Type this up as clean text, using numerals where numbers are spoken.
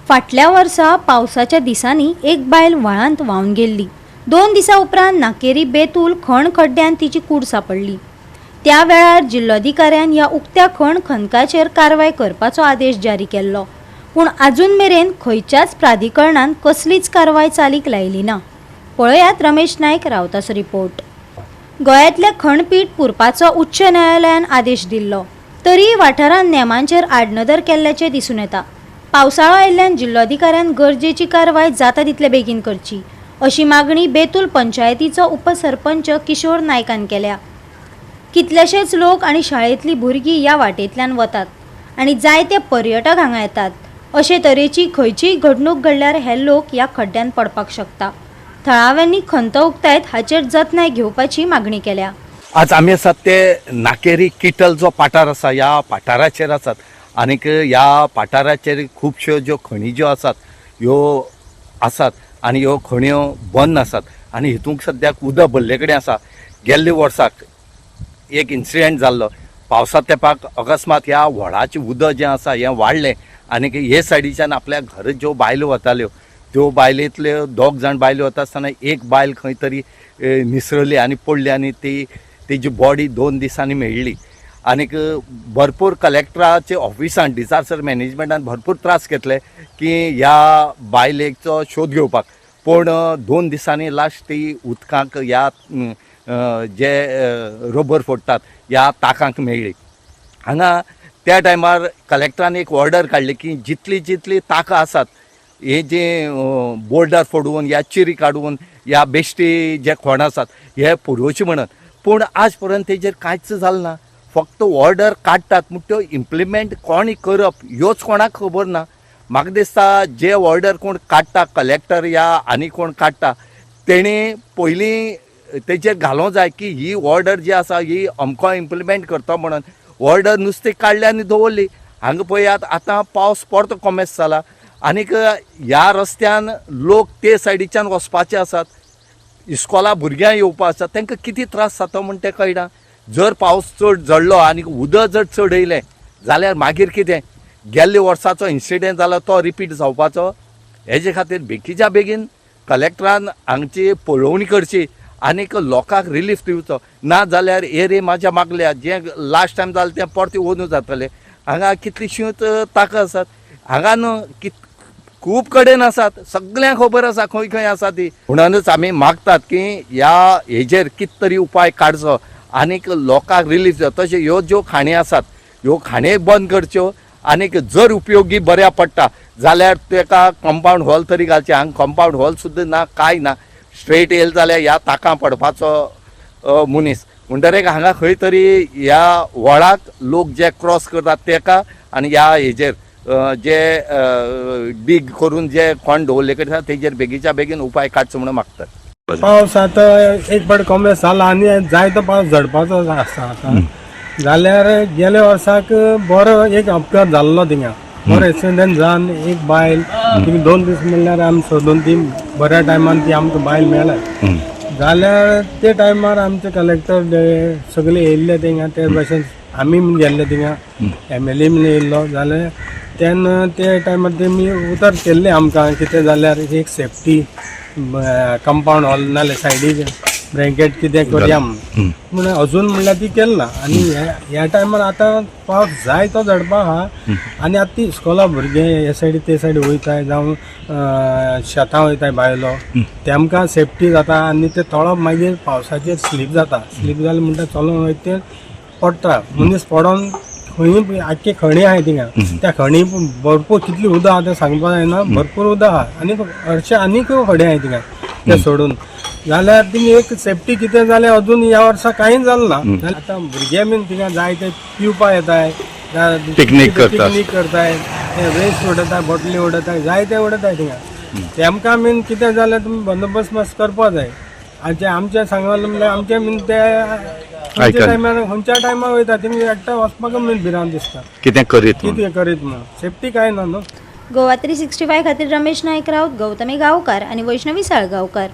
फाटल्या वर्सा पावसाच्या दिसांनी एक बायल व्हाळांत व्हांवन गेल्ली। 2 दिसां उपरांत नाकेरी बेतूल खण खड्ड्यान तिची कूड सापडली। त्या वेळार जिल्लोधिकाऱ्यान ह्या उक्त्या खण खनकाचेर कारवाय करपाचो आदेश जारी केल्लो, पूण अजून मेरेन खंयच्याच प्राधिकरणान कसलीच कारवाय चालीक लायली ना। पळयात रमेश नायक रावताचो रिपोर्ट। गोंयांतले खणपीट पुरपाचो उच्च न्यायालयान आदेश दिल्लो, तरी वाठारांत नेमांचेर आडनदर केल्ल्याचें दिसून येता। पावसाळो आयिल्ल्यान जिल्लोधिकाऱ्यान गरजेची कारवाय जाता तितले बेगीन करची अशी मागणी बेतूल पंचायतीचो उपसरपंच किशोर नायकान केल्या। कितलेशेच लोक आनी शाळेंतली भुरगीं ह्या वाटेंतल्यान वतात आनी जायते पर्यटक हांगा येतात। अशे तरेची खंयचीय घडणूक घडल्यार हे लोक ह्या खड्ड्यान पडपाक शकता। थळाव्यांनी खंत उक्तायत हाचेर जतनाय घेवपाची मागणी केल्या। आज आमी आसात ते नाकेरी किटल जो पाठार आसा ह्या पाठाराचेर आसात आनीक ह्या पाठाराचेर खुबश्यो ज्यो खणी ज्यो आसात ह्यो आसात आनी ह्यो खण्यो बंद आसात आनी हितूंक सद्याक उदक भरले कडेन आसा। गेल्ले वर्साक एक इन्सिडेंट जाल्लो, पावसा तेंपाक अकस्मात ह्या व्हळाचें उदक जें आसा हें वाडलें आनीक हे सायडीच्यान आपल्या घर ज्यो बायलो वताल्यो त्यो बायलेंतल्यो 2 जाण बायलो वता आसतना एक बायल खंय तरी निसरली आनी पडली आनी तेजी बॉडी 2 दिसांनी मेळ्ळी। आनीक भरपूर कलेक्टराचे ऑफिसान डिजास्टर मॅनेजमेंटान भरपूर त्रास घेतले की ह्या बायलेचो शोध घेवपाक, पूण 2 दिसांनी लास्ट ती उदकांक ह्या जे रबर फोडटात ह्या ताकांक मेळ्ळी। हांगा त्या टायमार कलेक्टरान एक ऑर्डर काडली की जितली ताकां आसात हे जे बोल्डर फोडून या चिरी काडून या बेश्टी जे खोण आसात हे पुरोवचे म्हणून, पूण आज पर्यंत तेजेर कांयच जालें ना। फक्त ऑर्डर काडटात पूण त्यो इम्प्लिमेंट कोण करप ह्योच कोणाक खबर ना। म्हाका दिसता जे ऑर्डर कोण काडटा कलेक्टर या आनी कोण काडटा तेणी पयलीं तेजेर घालूंक जाय की ही ऑर्डर जी आसा ही अमको इम्प्लिमेंट करता म्हणून। ऑर्डर नुस्तें काडली आनी दवरली। हांगा पळयात आतां पावस परतो कॉमेस जाला आनीक ह्या रस्त्यान लोक ते सायडीच्यान वचपाचे आसात, इस्कॉला भुरग्यां येवपा आसात, तांकां कितें त्रास जाता म्हूण तें कळना। जर पावस चड झडलो आनी उदक जर चड येयलें जाल्यार मागीर कितें? गेल्ले वर्साचो इन्सिडेंट जालो तो रिपीट जावपाचो। हेजे खातीर बेगीच्या बेगीन कलेक्टरान हांगची पळोवणी करची आनीक लोकांक रिलीफ दिवचो, ना जाल्यार एरे म्हाज्या मागल्या जें लास्ट टायम जालें तें परतें ओनू जातलें। हांगा कितलींशींच ताकां आसात, हांगा न्हू खूब कडेन आसात, सगळ्यांक खबर आसा खंय खंय आसा ती। म्हणूनच आमी मागतात की ह्या हेजेर कितें तरी उपाय काडचो आनीक लोकांक रिलीफ जाता। तशें ह्यो ज्यो खाणी आसात ह्यो खाणे बंद करच्यो आनीक जर उपयोगी बऱ्या पडटा जाल्यार तेका कंपाऊंड वॉल तरी घालचें। हांगा कंपाऊंड वॉल सुद्दां ना, कांय ना, स्ट्रेट येयले जाल्यार ह्या ताकां पडपाचो मनीस। म्हणटरेक हांगा खंय तरी ह्या व्हळाक लोक जे क्रॉस करतात तेका आनी ह्या हेजेर जे डीग करून जे कोण दवरले कडेन तेजेर बेगीच्या बेगीन उपाय काडचो म्हणून मागतात। पावस आतां एक फावट कमी जाला आनी जायतो पावस झडपाचो आसा आतां। जाल्यार गेल्या वर्साक बरो एक अपघात जाल्लो थिंगा, बरो एक्सिडेंट जावन एक बायल थिंगा 2 दीस म्हणल्यार आमी सोदून ती बऱ्या टायमान ती आमकां बायल मेळ्ळ्या। जाल्यार ते टायमार आमचे कलेक्टर सगळे येयल्ले थिंगा, ते भाशेन आमी गेल्ले थिंगा, MLA बीन येयल्लो। जाल्यार तेन्ना ते टायमार तेमी उतर केल्ले आमकां कितें जाल्यार एक सेफ्टी कंपाऊंड हॉल नाल्यार सायडीक ब्लँकेट कितें करया म्हणून अजून म्हणल्यार ती केल्ली ना। आनी ह्या टायमार आतां पावस जाय तो झडपा आहा आनी आतां ती इस्कॉला भुरगे हे सायडी ते सायडी वयताय जावं शेतां वयताय बायलो, तेमकां सेफ्टी जाता आनी ते तळप मागीर पावसाचेर स्लीप जाता। स्लीप जालें म्हणटा चलोन वयता ते पडटा, मनीस पडोन खंय आख्खे खणी आहाय थिंगा, त्या खणी भरपूर कितली उदक आहा तें सांगपा जायना, भरपूर उदक आहा आनीक हरशे आनीक खडे आहाय थिंगा ते सोडून। जाल्यार थिंगा एक सेफ्टी कितें जालें अजून ह्या वर्सा कांय जालें ना। आतां भुरगे बीन थिंगा जाय ते पिवपा येताय, पिकनीक करताय, वेस्ट उडयताय, बॉटली उडयताय, जाय ते उडयताय थिंगा। तेमकां बीन कितें जाल्यार तुमी बंदोबस्त मातसो करपा जाय। आमचे सांगले म्हणल्यार आमचे बीन ते खंयच्या टायमार वयता थिंगा एकटा वचपाक बीन भिरांत दिसता, कितें करीत म्हणून सेफ्टी कांय ना न्हू। गोवा 365 खातीर रमेश नायक रावत, गौतमी गांवकार आनी वैष्णवी साळगांवकार।